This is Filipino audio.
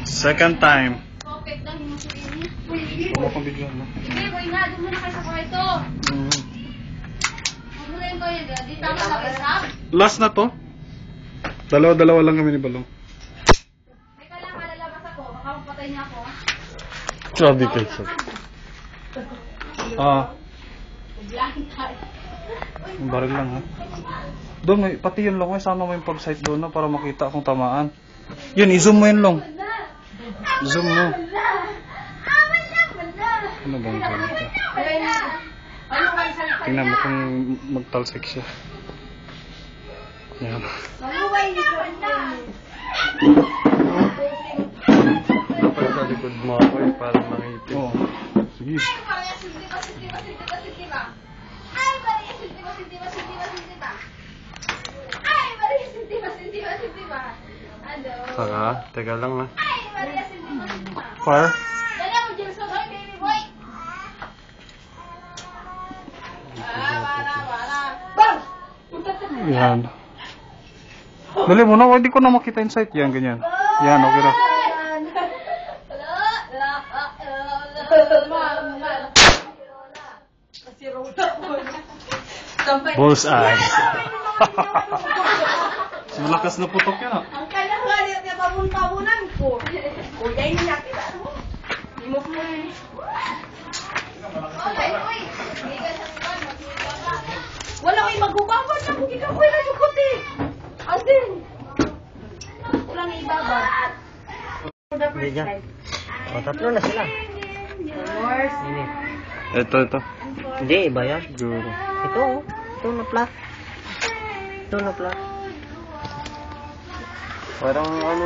Second time. Perfect lang yung masulinis. Huwag akong bigyan, no? Sige, boy na. Doon muna kayo sa kwarto. Magmulayin ko yun. Di tama na kayo, Sam. Last na to. Dalawa lang kami ni Balong. May kailangan lalabas ako. Baka mapatay niya ako. Sabi kayo, sir. Biglang tayo. Yung baril lang, ha? Doon, pati yun lang, sama mo yung pag-sight doon, no, para makita kung tamaan. Yun, i-zoom mo yun lang. Zoom mo. Ano bang ganito? Tingnan mo kung magtalsik siya. Yan. Sa likod mo ako para makita. Oo. Sige. Saka, teka lang ha. Fire? Yan. Dali mo na, hindi ko na makita yung sight. Yan, ganyan. Yan, okay na. Bullseye. Malakas na putok yan, ah. Ang kanya-kanya niya tabun-tabunan ko. Kuya, hindi natin mo. Hindi mo po wala ko yung magubabad na kung ikaw na yung kuti. Asin. Wala na ibabad. Hindi ka. O, tatlo na sila. Ini. Ito. Hindi, iba yan. Siguro. Ito, oh. Ito na plus. Ito na plus. Parang ano